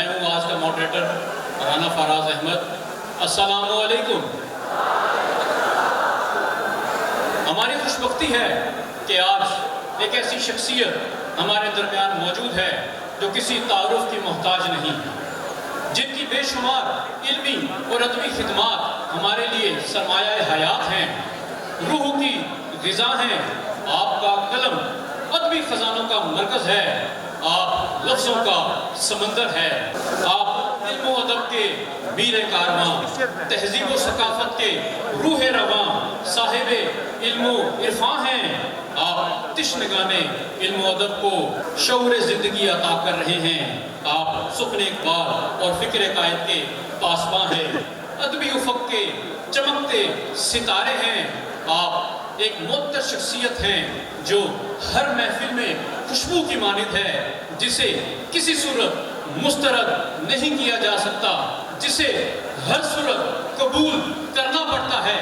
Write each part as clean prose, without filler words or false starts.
میں ہوں آج کا ماڈریٹر رانا فراز احمد۔ السلام علیکم۔ ہماری خوش بختی ہے کہ آج ایک ایسی شخصیت ہمارے درمیان موجود ہے جو کسی تعارف کی محتاج نہیں، جن کی بے شمار علمی اور ادبی خدمات ہمارے لیے سرمایہ حیات ہیں، روح کی غذا ہیں۔ آپ کا قلم ادبی خزانوں کا مرکز ہے، آپ لفظوں کا سمندر ہے، آپ علم و ادب کے میر کارواں، تہذیب و ثقافت کے روح رواں، صاحب علم و عرفاں ہیں۔ آپ تشنگان علم و ادب کو شعور زندگی عطا کر رہے ہیں۔ آپ سخن اقبال اور فکر قائد کے پاسباں ہیں، ادبی افق کے چمکتے ستارے ہیں۔ آپ ایک معطر شخصیت ہیں جو ہر محفل میں خوشبو کی مانند ہے، جسے کسی صورت مسترد نہیں کیا جا سکتا، جسے ہر صورت قبول کرنا پڑتا ہے،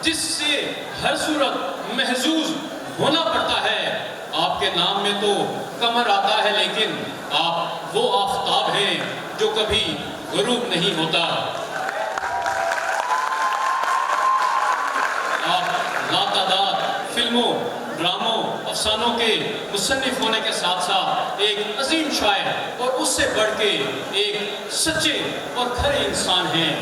جس سے ہر صورت محظوظ ہونا پڑتا ہے۔ آپ کے نام میں تو قمر آتا ہے، لیکن آپ وہ آفتاب ہیں جو کبھی غروب نہیں ہوتا۔ آپ لاتعداد فلموں، ڈراموں، افسانوں کے مصنف ہونے کے ساتھ ساتھ ایک عظیم شاعر اور اس سے بڑھ کے ایک سچے اور کھرے انسان ہیں۔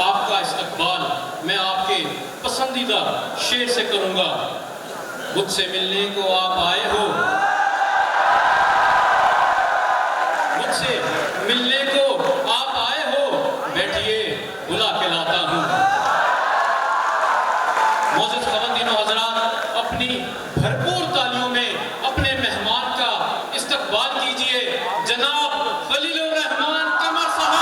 آپ کا استقبال میں آپ کے پسندیدہ شعر سے کروں گا۔ مجھ سے ملنے کو آپ آئے ہو، مجھ سے ملنے کو آپ آئے ہو، بیٹھیے بلا کے لاتا ہوں۔ معزز خواتین و حضرات، اپنی بھرپور تالیوں میں اپنے مہمان کا استقبال کیجئے، جناب خلیل الرحمان قمر صاحب۔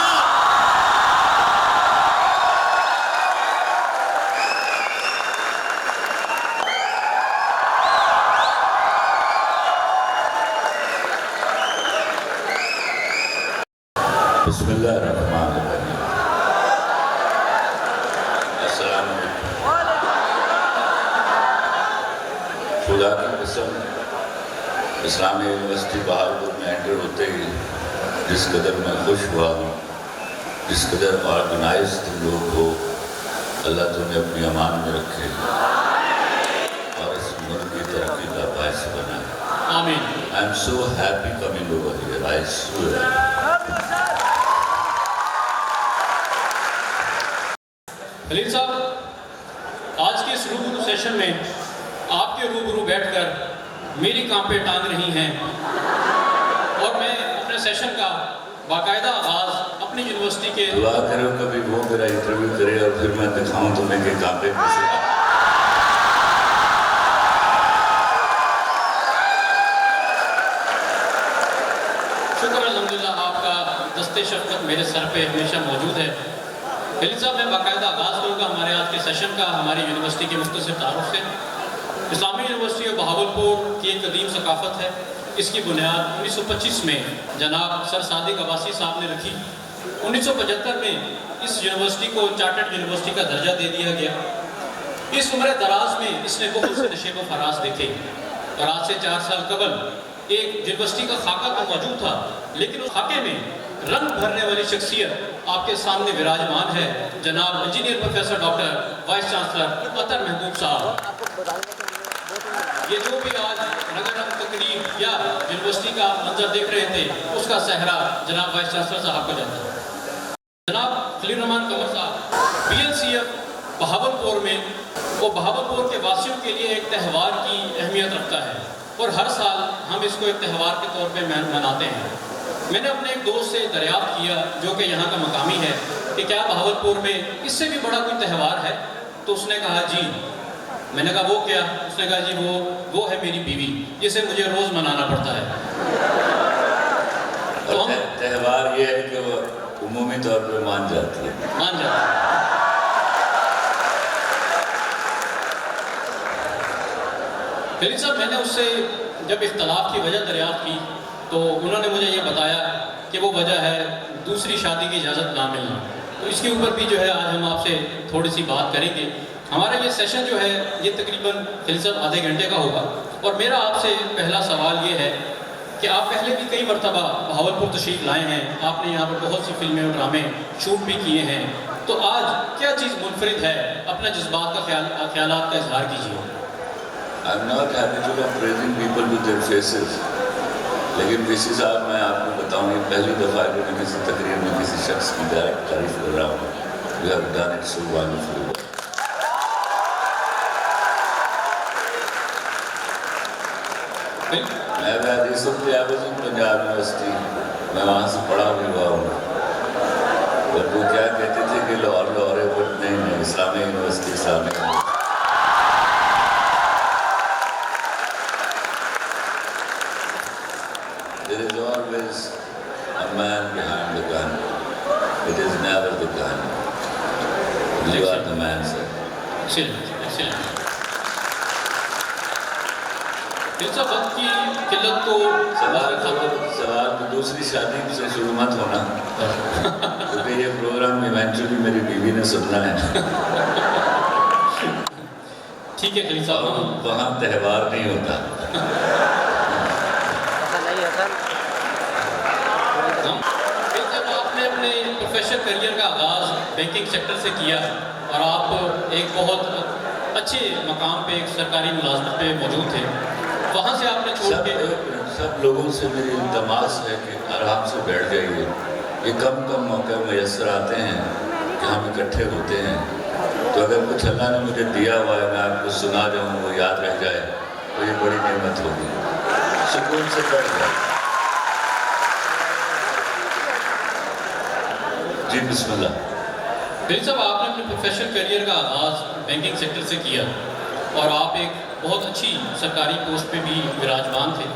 بسم اللہ الرحمن الرحیم۔ السلام علیکم۔ خدا کی قسم، اسلامی یونیورسٹی بہاولپور میں انٹر ہوتے ہی جس قدر میں خوش ہوا ہوں، جس قدر آرگنائز تم لوگ ہو، اللہ تمہیں اپنی امان میں رکھے اور اس ملک کی ترقی کا باعث بنائے۔ آمین۔ I am so happy coming over here, I swear. خلیل صاحب، آج کے اس روبرو سیشن میں آپ کے روبرو بیٹھ کر میری کانپیں ٹانگ رہی ہیں، اور میں اپنے سیشن کا باقاعدہ آغاز اپنی یونیورسٹی کے دعا کرو کبھی وہ میرا انٹرویو کرے اور پھر میں دکھاؤں تمہیں کہ کانپیں کیسے۔ شکر الحمدللہ، آپ کا دست شفقت میرے سر پہ ہمیشہ موجود ہے۔ خلیل صاحب، میں باقاعدہ آغاز کروں گا ہمارے آج کے سیشن کا ہماری یونیورسٹی کے مختصر تعارف سے۔ اسلامی یونیورسٹی بہاولپور کی ایک قدیم ثقافت ہے۔ اس کی بنیاد 1925 میں جناب سر صادق عباسی صاحب نے رکھی۔ 1975 میں اس یونیورسٹی کو چارٹرڈ یونیورسٹی کا درجہ دے دیا گیا۔ اس عمر دراز میں اس نے بہت سے نشیب و فراز دیکھے، اور آج سے 4 سال قبل ایک یونیورسٹی کا خاکہ تو موجود تھا، لیکن اس خاکے میں رنگ بھرنے والی شخصیت آپ کے سامنے وراجمان ہے، جناب engineer professor doctor vice chancellor عطر محبوب صاحب۔ یہ جو بھی آج نگر تقریب یا یونیورسٹی کا منظر دیکھ رہے تھے، اس کا صحرا جناب وائس چانسلر صاحب کو جاتا ہے۔ جناب خلیل الرحمان قمر صاحب PLCF بہاولپور میں وہ بہاولپور کے واسیوں کے لیے ایک تہوار کی اہمیت رکھتا ہے، اور ہر سال ہم اس کو ایک تہوار کے طور پہ مناتے ہیں۔ میں نے اپنے ایک دوست سے دریافت کیا جو کہ یہاں کا مقامی ہے کہ کیا بہاولپور میں اس سے بھی بڑا کوئی تہوار ہے؟ تو اس نے کہا جی۔ میں نے کہا وہ کیا؟ اس نے کہا جی وہ ہے میری بیوی، جسے مجھے روز منانا پڑتا ہے۔ تو ہم تہوار یہ ہے کہ وہ عمومی طور پہ مان جاتی ہے۔ مان جاتے ہیں۔ خلیل صاحب، میں نے اس سے جب اختلاف کی وجہ دریافت کی تو انہوں نے مجھے یہ بتایا کہ وہ وجہ ہے دوسری شادی کی اجازت نہ ملنا۔ تو اس کے اوپر بھی جو ہے آج ہم آپ سے تھوڑی سی بات کریں گے۔ ہمارا یہ سیشن جو ہے یہ تقریباً خلیل صاحب آدھے گھنٹے کا ہوگا، اور میرا آپ سے پہلا سوال یہ ہے کہ آپ پہلے بھی کئی مرتبہ بہاولپور تشریف لائے ہیں، آپ نے یہاں پر بہت سی فلمیں اور ڈرامے شوٹ بھی کیے ہیں، تو آج کیا چیز منفرد ہے؟ اپنا جذبات کا خیالات کا اظہار کیجیے۔ I'm not habitual of praising people with their faces. لیکن ویسی صاحب میں آپ کو بتاؤں یہ پہلی دفعہ کہ میں کسی تقریر میں کسی شخص کی ڈائریکٹ تعریف کر رہا ہوں۔ You have done it so wonderfully. میں recently I was in Punjab university, میں وہاں سے پڑھا بھی ہوا ہوں، اور وہ کیا کہتے تھے کہ لاہور ہے، بٹ نہیں اسلامی یونیورسٹی اسلامی university. There is always a man behind the gun. It is never the gun. You are the man, sir. Excellent. اس وقت کی قلت کو سوال تو دوسری شادی سے شروع مت ہونا، کیونکہ یہ پروگرام ایونچولی میری بیوی نے سننا ہے۔ ٹھیک ہے خلیل صاحب، وہاں تہوار نہیں ہوتا۔ جب آپ نے اپنے پروفیشنل کیریئر کا آغاز بینکنگ سیکٹر سے کیا اور آپ ایک بہت اچھے مقام پہ ایک سرکاری ملازمت پہ موجود تھے، وہاں سے آپ نے چھوڑ کے سب لوگوں سے میری التماس ہے کہ آرام سے بیٹھ جائیے، یہ کم موقع میسر آتے ہیں کہ ہم اکٹھے ہوتے ہیں، تو اگر کچھ اللہ نے مجھے دیا ہوا ہے میں آپ کو سنا جاؤں وہ یاد رہ جائے تو یہ بڑی نعمت ہوگی۔ سکون سے بیٹھ جائے۔ جی بسم اللہ۔ خلیل صاحب، آپ نے اپنے پروفیشنل کیریئر کا آغاز بینکنگ سیکٹر سے کیا اور آپ ایک بہت اچھی سرکاری پوسٹ پہ بھی وراجمان تھے،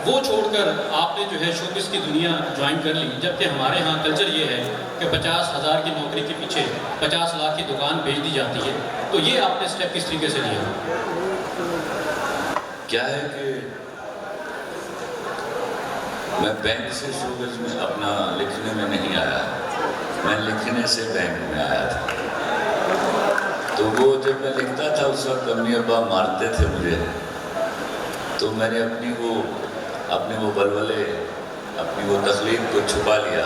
وہ چھوڑ کر آپ نے جو ہے شوبز کی دنیا جوائن کر لی، جبکہ ہمارے ہاں کلچر یہ ہے کہ 50,000 کی نوکری کے پیچھے 50 لاکھ کی دکان بیچ دی جاتی ہے، تو یہ آپ نے اسٹیپ کس طریقے سے لیا؟ کیا ہے کہ میں بینک سے شوبز میں اپنا لکھنے میں نہیں آیا، میں لکھنے سے بینک میں آیا تھا۔ تو وہ جب میں لکھتا تھا اس وقت امی ابا مارتے تھے مجھے، تو میں نے اپنے وہ بلبلے، اپنی وہ تخلیق کو چھپا لیا،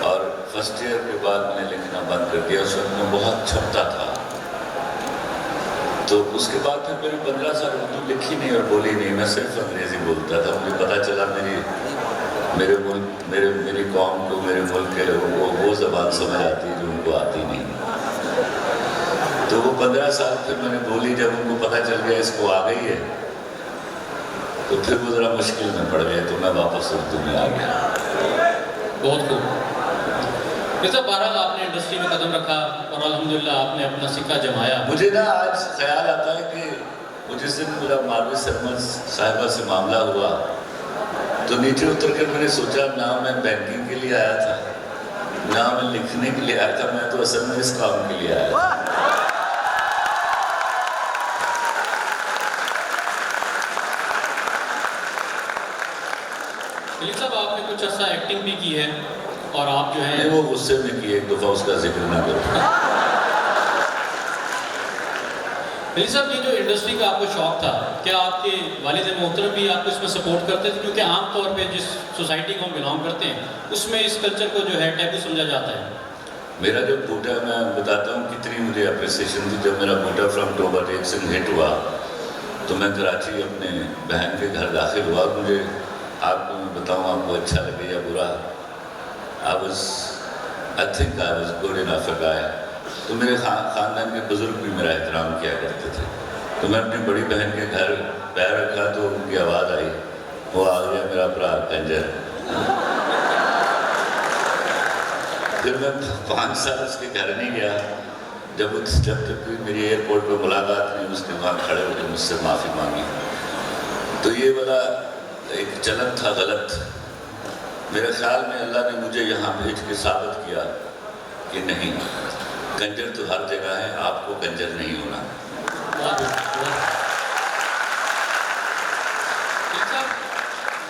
اور فرسٹ ایئر کے بعد میں نے لکھنا بند کر دیا۔ اس وقت میں بہت چھپتا تھا، تو اس کے بعد پھر میں نے 15 سال اردو لکھی نہیں اور بولی نہیں، میں صرف انگریزی بولتا تھا۔ مجھے پتہ چلا میرے ملک میری قوم کو، میرے ملک کے لوگوں کو وہ زبان سمجھ آتی ہے جو ان کو آتی نہیں، تو وہ 15 سال پھر میں نے بولی، جب ان کو پتہ چل گیا اس کو آ گئی ہے تو پھر وہ ذرا مشکل میں پڑ گئے، تو میں واپس اردو میں آ گیا۔ بہت خوب۔ جیسا بہرحال آپ نے انڈسٹری میں قدم رکھا اور الحمدللہ آپ نے اپنا سکہ جمایا۔ مجھے نا آج خیال آتا ہے کہ وہ جس دن میرا ماروی سرمد صاحبہ سے معاملہ ہوا تو نیچے اتر کر میں نے سوچا نہ میں بینکنگ کے لیے آیا تھا، نہ میں لکھنے کے لیے آیا تھا، میں تو اصل میں اس کام کے لیے آیا تھا۔ خلیل صاحب، آپ نے کچھ عرصہ ایکٹنگ بھی کی ہے اور آپ جو ہیں وہ غصے میں کی، ایک دفعہ اس کا ذکر نہ کرو۔ خلیل صاحب، یہ جو انڈسٹری کا آپ کو شوق تھا، کیا آپ کے والد محترم بھی آپ کو اس میں سپورٹ کرتے تھے؟ کیونکہ عام طور پہ جس سوسائٹی کو ہم بلانگ کرتے ہیں اس میں اس کلچر کو جو ہے ٹیبو سمجھا جاتا ہے۔ میرا جو بوٹا، میں بتاتا ہوں کتنی مجھے اپریسیشن تھی جب میرا بوٹا فرام ٹوبا ٹیک سنگھ ہٹ ہوا، تو میں کراچی اپنے بہن کے گھر داخل ہوا۔ مجھے آپ کو میں بتاؤں، آپ کو اچھا لگے یا برا، I think I was good enough a guy. تو میرے خاندان کے بزرگ بھی میرا احترام کیا کرتے تھے، تو میں اپنی بڑی بہن کے گھر پیر رکھا تو ان کی آواز آئی، وہ آ گیا میرا برا کنجر۔ پھر میں 5 سال اس کے گھر نہیں گیا، جب تک میری ایئرپورٹ پہ ملاقات نہیں، اس نے وہاں کھڑے ہو کے مجھ سے معافی مانگی۔ تو یہ والا ایک چلن تھا غلط۔ میرے خیال میں اللہ نے مجھے یہاں بھیج کے ثابت کیا کہ نہیں، کنجر تو ہر جگہ ہے، آپ کو کنجر نہیں ہونا۔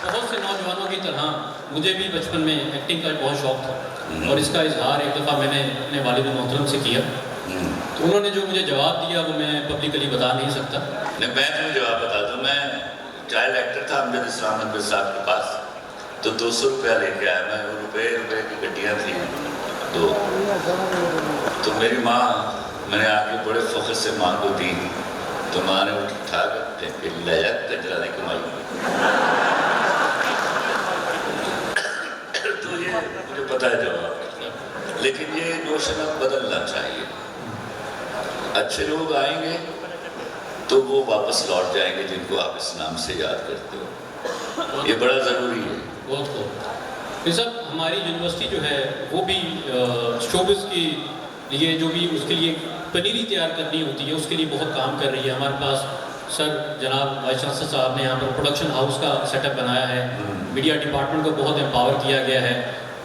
بہت سے نوجوانوں کی طرح مجھے بھی بچپن میں ایکٹنگ کا بہت شوق تھا، اور اس کا اظہار ایک دفعہ میں نے اپنے والد محترم سے کیا، تو انہوں نے جو مجھے جواب دیا وہ میں پبلکلی بتا نہیں سکتا۔ نہیں، میں تمہیں جواب بتا دوں، میں چائلڈ ایکٹر تھا امجد اسلام نقوی صاحب کے پاس، تو 200 روپیہ لے کے آیا میں، وہ روپے کی گڈیاں تھیں تو میری ماں، میں نے آ کے بڑے فخر سے ماں کو دی، تو ماں نے اٹھا کے لے جا کجرانے کمائی. تو یہ مجھے پتہ ہے جواب، لیکن یہ نوشن اب بدلنا چاہیے. اچھے لوگ آئیں گے تو وہ واپس لوٹ جائیں گے جن کو آپ اس نام سے یاد کرتے ہو. یہ بڑا ضروری ہے. بہت خوب. صاحب ہماری یونیورسٹی جو ہے وہ بھی شوبز کی لیے جو بھی اس کے لیے پنیری تیار کرنی ہوتی ہے اس کے لیے بہت کام کر رہی ہے. ہمارے پاس سر جناب وائس چانسلر صاحب نے یہاں پر پروڈکشن ہاؤس کا سیٹ اپ بنایا ہے، میڈیا ڈپارٹمنٹ کو بہت امپاور کیا گیا ہے.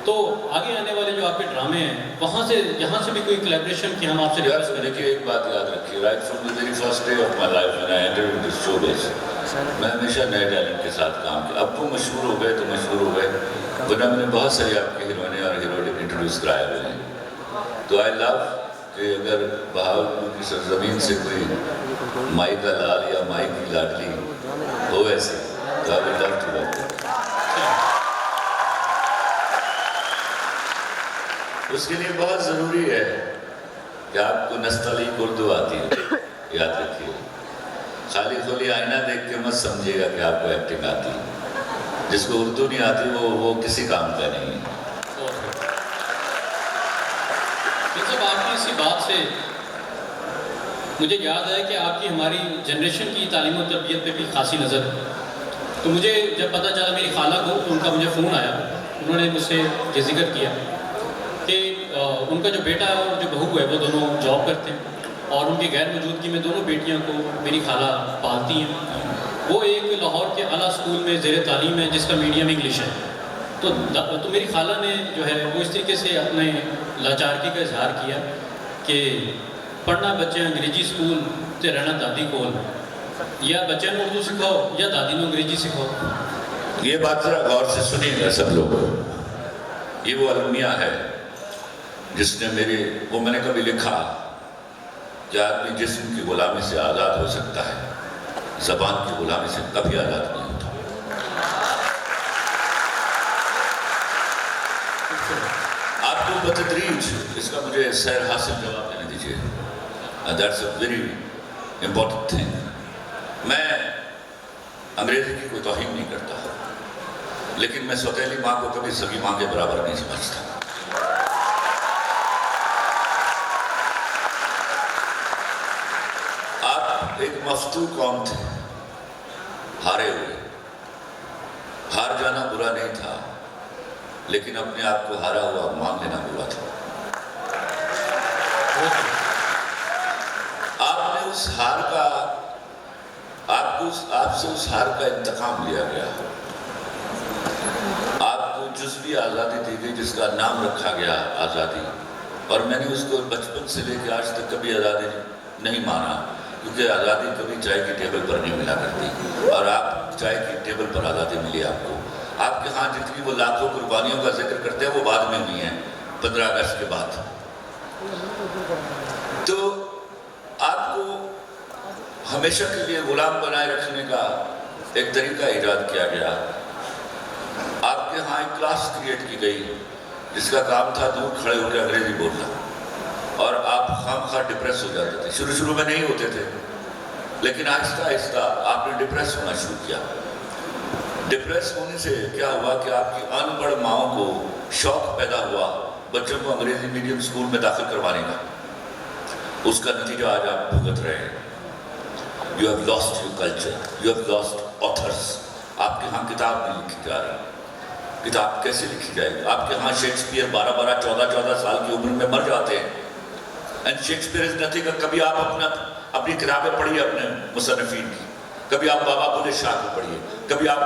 تو آگے آنے والے جو آپ کے ڈرامے ہیں وہاں سے یہاں سے بھی کوئی کلیبریشن کی ہم آپ سے ریکویسٹ کریں. دیکھیے ایک بات یاد رکھیے، right from the very first day of my life when I entered into showbiz، میں ہمیشہ نئے ٹیلنٹ کے ساتھ کام کیا. اب وہ مشہور ہو گئے تو مشہور ہو گئے، ورنہ میں نے بہت ساری آپ کی ہیروئنیں اور ہیرو انٹروڈیوس کرائے ہوئے ہیں. تو آئی لو کہ اگر بہاولپور کی سرزمین سے کوئی مائی کا لال یا مائی کی لاڈلی ہو ایسے تو I would love to work with. اس کے لیے بہت ضروری ہے کہ آپ کو نستعلیق اردو آتی ہے. یاد رکھیے، خالی کھولی آئینہ دیکھ کے مت سمجھیے گا کہ آپ کو ایکٹنگ آتی ہے. جس کو اردو نہیں آتی وہ کسی کام کا نہیں ہے. صاحب آپ کی اسی بات سے مجھے یاد ہے کہ آپ کی ہماری جنریشن کی تعلیم و تربیت پہ بھی خاصی نظر ہے. تو مجھے جب پتہ چلا میری خالہ کو، ان کا مجھے فون آیا، انہوں نے مجھ سے یہ ذکر کیا کہ ان کا جو بیٹا ہے اور جو بہو ہے وہ دونوں جاب کرتے ہیں اور ان کی غیر موجودگی میں دونوں بیٹیاں کو میری خالہ پالتی ہیں. وہ ایک لاہور کے اعلیٰ اسکول میں زیر تعلیم ہے جس کا میڈیم انگلش ہے. تو میری خالہ نے جو ہے وہ اس طریقے سے اپنے لاچارگی کا اظہار کیا کہ پڑھنا بچے انگریزی اسکول تے رہنا دادی کول، یا بچے نے اردو سکھاؤ یا دادی نے انگریزی سکھاؤ. یہ بات ذرا غور سے سنیے گا سب لوگ. یہ وہ المیہ ہے جس نے میں نے کبھی لکھا کہ آدمی جسم کی غلامی سے آزاد ہو سکتا ہے، زبان کی غلامی سے کبھی آزاد نہیں ہوتا. آپ کو بتدریج اس کا مجھے سیر حاصل جواب دینے دیجیے. That's a very important thing. میں انگریزی کی کوئی توہین نہیں کرتا، لیکن میں سوتیلی ماں کو کبھی سگی ماں کے برابر نہیں سمجھتا. آپ ایک مفتو قوم تھے، ہارے ہوئے. ہار جانا برا نہیں تھا، لیکن اپنے آپ کو ہارا ہوا مان لینا برا تھا. آپ نے اس ہار کا آپ سے اس ہار کا انتقام لیا گیا. آپ کو جزوی آزادی دی گئی جس کا نام رکھا گیا آزادی، اور میں نے اس کو بچپن سے لے کے آج تک کبھی آزادی نہیں مانا، کیونکہ آزادی کبھی چائے کی ٹیبل پر نہیں ملا کرتی. اور آپ چائے کی ٹیبل پر آزادی ملی آپ کو. آپ کے ہاں جتنی وہ لاکھوں قربانیوں کا ذکر کرتے ہیں وہ بعد میں ہوئی ہیں، 15 اگست کے بعد. تو آپ کو ہمیشہ کے لیے غلام بنائے رکھنے کا ایک طریقہ ایجاد کیا گیا. آپ کے ہاں ایک کلاس کریٹ کی گئی جس کا کام تھا دور کھڑے ہو کے انگریزی بولنا، اور آپ خام خواہ ڈپریس ہو جاتے تھے. شروع میں نہیں ہوتے تھے، لیکن آہستہ آہستہ آپ نے ڈپریس ہونا شروع کیا. ڈپریس ہونے سے کیا ہوا کہ آپ کی ان پڑھ ماؤں کو شوق پیدا ہوا بچوں کو انگریزی میڈیم اسکول میں داخل کروانے کا. اس کا نتیجہ آج آپ بھگت رہے ہیں. You have lost your culture, you have lost authors. آپ کے ہاں کتاب نہیں لکھی جا رہی. کتاب کیسے لکھی جائے گی؟ آپ کے ہاں شیکسپیئر 12-14 سال کی عمر میں مر جاتے ہیں. And Shakespeare is nothing. کبھی آپ اپنی کتابیں پڑھیے اپنے مصنفین کی. کبھی آپ بابا بلے شاہ کو پڑھیے، کبھی آپ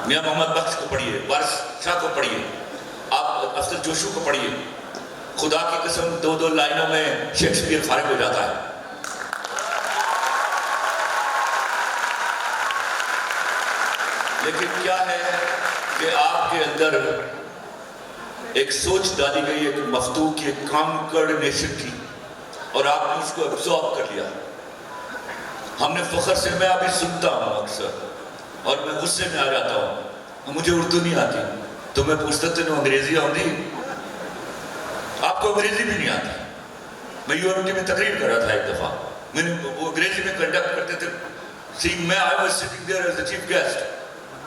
میاں محمد بخش کو پڑھیے، وارث شاہ کو پڑھیے، آپ افضل جوشو کو پڑھیے. خدا کی قسم 2 لائنوں میں شیکسپیئر فارغ ہو جاتا ہے. لیکن کیا ہے کہ آپ کے اندر ایک سوچ ڈالی گئی ہے کہ مفتو کی ایک کانکرڈ نیشن کی، اور آپ نے اس کو ایبزارب کر لیا. ہم نے فخر سے, میں ابھی سنتا ہوں اکثر اور میں غصے میں آ جاتا ہوں, مجھے اردو نہیں آتی, تو میں پوچھتا تینوں انگریزی آتی؟ آپ کو انگریزی بھی نہیں آتی. میں یونیورسٹی میں تقریر کر رہا تھا ایک دفعہ, میں نے وہ انگریزی میں کنڈکٹ کرتے تھے, میں I was sitting there as the chief guest,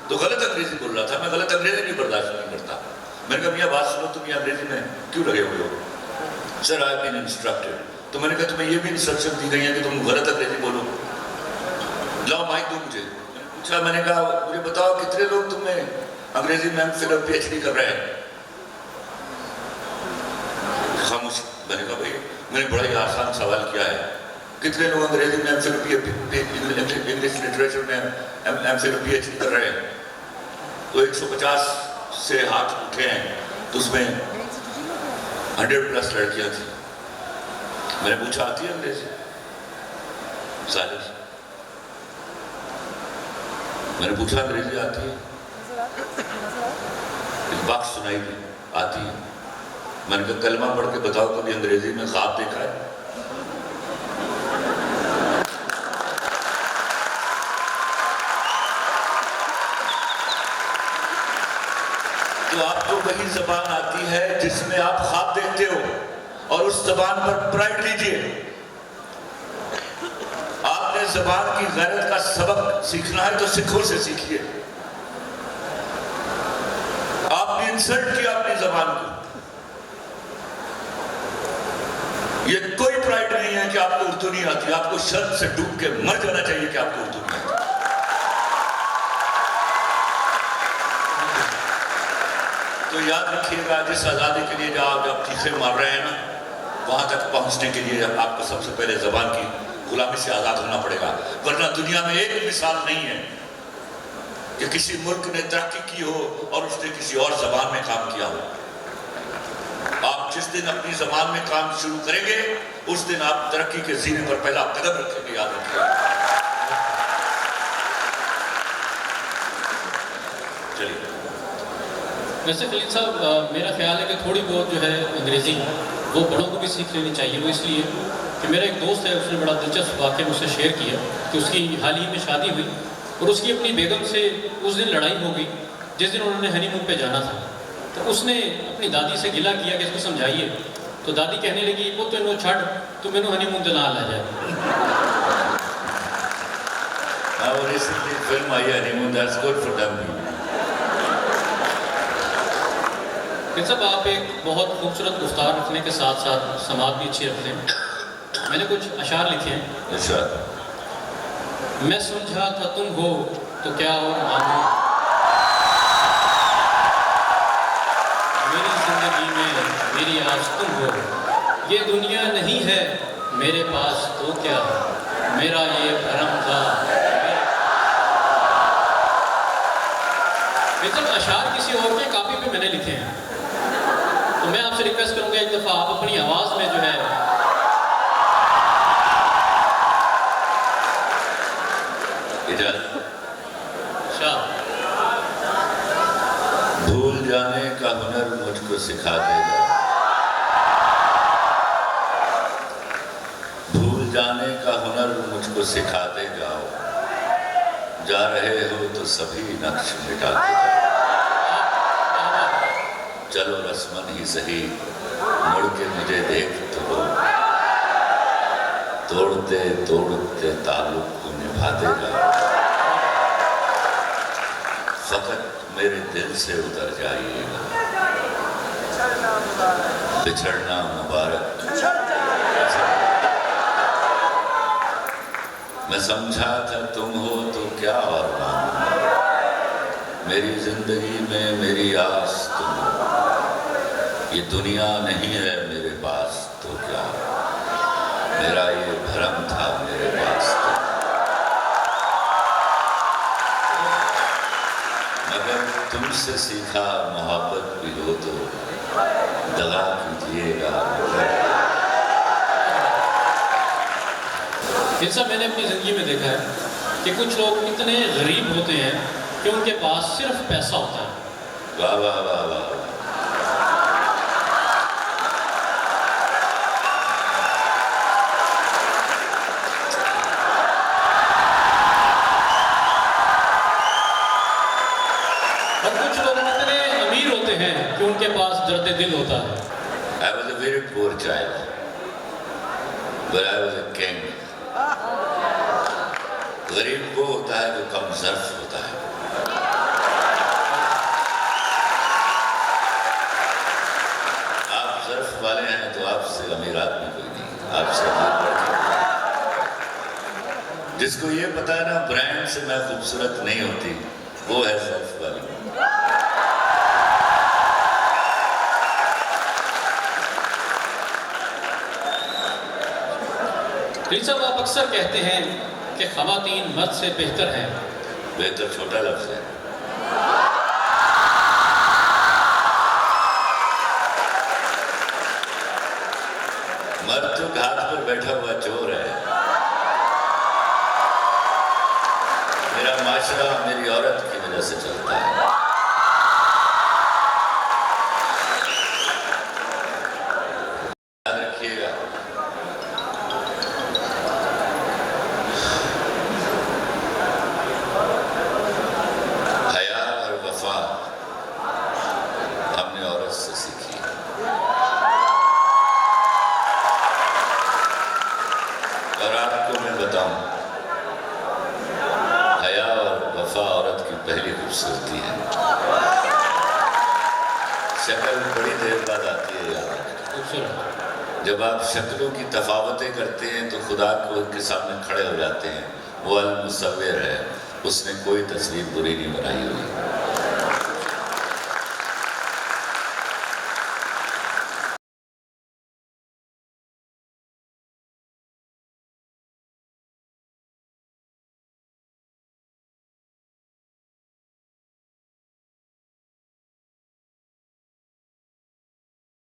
تو غلط انگریزی بول رہا تھا. میں غلط انگریزی نہیں برداشت نہیں کرتا. میں نے کہا میاں بات سنو, تم یہ انگریزی میں کیوں لگے ہوئے ہو؟ سر I have been instructed. تو میں نے کہا تمہیں یہ بھی انسٹرکشن دی گئی ہے کہ تم غلط انگریزی بولو, لاؤ مائک دو مجھے. اچھا, میں نے کہا مجھے بتاؤ کتنے لوگ تم میں انگریزی میں فل پی ایچ ڈی کر رہے ہیں؟ خاموش. میں نے کہا بھائی میں نے بڑا ہی آسان سوال کیا ہے, کتنے لوگ انگریزی میں ایم فل انگلش لٹریچر میں M Phil P H D کر رہے ہیں؟ تو 150 سے ہاتھ اٹھے ہیں, تو اس میں 100+ لڑکیاں تھیں. میں نے پوچھا آتی ہے انگریزی؟ سائلنس. میں نے پوچھا انگریزی آتی ہے؟ ایک بات سنائی دی, آتی ہے. میں نے کہا کلمہ پڑھ کے بتاؤ کبھی انگریزی میں خواب دیکھا ہے؟ تو آپ کو وہی زبان آتی ہے جس میں آپ خواب دیکھتے ہو, اور اس زبان پر پرائڈ لیجئے. آپ نے زبان کی غیرت کا سبق سیکھنا ہے تو سکھوں سے سیکھیے. آپ نے انسلٹ کیا اپنی زبان کو. یہ کوئی پرائڈ نہیں ہے کہ آپ کو اردو نہیں آتی. آپ کو شرم سے ڈوب کے مر جانا چاہیے کہ آپ کو اردو نہیں آتی. تو یاد رکھیے گا, جس آزادی کے لیے جب چیخیں مار رہے ہیں نا, وہاں تک پہنچنے کے لیے آپ کو سب سے پہلے زبان کی غلامی سے آزاد ہونا پڑے گا. ورنہ دنیا میں ایک مثال نہیں ہے کہ کسی ملک نے ترقی کی ہو اور اس نے کسی اور زبان میں کام کیا ہو. آپ جس دن اپنی زبان میں کام شروع کریں گے, اس دن آپ ترقی کے زینے پر پہلا قدم رکھیں گے. یاد رکھیں. چلیے. ویسے خلیل صاحب, میرا خیال ہے کہ تھوڑی بہت جو ہے انگریزی وہ بڑوں کو بھی سیکھ لینی چاہیے. وہ اس لیے کہ میرا ایک دوست ہے, اس نے بڑا دلچسپ واقعہ مجھ سے شیئر کیا کہ اس کی حال ہی میں شادی ہوئی اور اس کی اپنی بیگم سے اس دن لڑائی ہو گئی جس دن انہوں نے ہنی مون پہ جانا تھا. تو اس نے اپنی دادی سے گلہ کیا کہ اس کو سمجھائیے. تو دادی کہنے لگی وہ تو انہوں چھڑ, تو میں نے ہنی مون دے نال آ جائے. اور اس لیے فلم آئی ہے honey moon, that's good for them. پھر صاحب آپ ایک بہت خوبصورت گفتار رکھنے کے ساتھ ساتھ سماعت بھی اچھی رکھتے ہیں. میں نے کچھ اشعار لکھے ہیں. میں سمجھا تھا تم ہو تو کیا اور مانگو, میری زندگی میں میری آج تم ہو, یہ دنیا نہیں ہے میرے پاس تو کیا, میرا یہ بھرم تھا. یہ سب اشعار کسی اور کے کاپی پہ میں نے لکھے ہیں. تو میں آپ سے ریکویسٹ کروں گا ایک دفعہ آپ اپنی آواز میں جو ہے بھول جانے کا ہنر مجھ کو سکھا دے گا, بھول جانے کا ہنر مجھ کو سکھا دے گا, جا رہے ہو تو سبھی نقش مٹا دے گا. چلو رسمن ہی صحیح مڑ کے مجھے دیکھ تو ہو, توڑتے توڑتے تعلق کو نبھا دے گا. فقط میرے دل سے اتر جائیے گا, بچھڑنا مبارک. میں سمجھا تھا تم ہو تو کیا اور مانگو, میری زندگی میں میری آس تم ہو, یہ دنیا نہیں ہے میرے پاس تو کیا, میرا یہ بھرم تھا میرے پاس تو. مگر تم سے سیکھا محبت بھی ہو تو دغا کیجیے گا. جیسا میں نے اپنی زندگی میں دیکھا ہے کہ کچھ لوگ اتنے غریب ہوتے ہیں کہ ان کے پاس صرف پیسہ ہوتا ہے. واہ واہ واہ واہ. اور کچھ لوگ اتنے امیر ہوتے ہیں کہ ان کے پاس درد دل ہوتا ہے. I was a very poor child, but I was a king. غریب وہ ہوتا ہے جو کم ظرف ہوتا ہے. آپ ظرف والے ہیں تو آپ سے امیر آدمی کوئی نہیں, آپ سے امیر لڑکے. جس کو یہ پتا ہے نا برانڈ سے میں خوبصورت نہیں ہوتی, وہ ہے ظرف والی. خلیل صاحب, آپ اکثر کہتے ہیں کہ خواتین مرد سے بہتر ہیں. بہتر چھوٹا لفظ ہے. مرد تو گھاٹ پر بیٹھا ہوا چور ہے. میرا معاشرہ میری عورت کی وجہ سے چلتا ہے. یاد رکھیے گا, حیا اور وفا ہم نے عورت سے سیکھی. اور آپ کو میں بتاؤں, حیا اور وفا عورت کی پہلی خوبصورتی ہے. شکل بڑی دیر بعد آتی ہے. یاد خوبصورت. جب آپ شکلوں کی تفاوتیں کرتے ہیں تو خدا کو ان کے سامنے کھڑے ہو جاتے ہیں. وہ المصور ہے, اس نے کوئی تصویر بری نہیں بنائی ہوئی.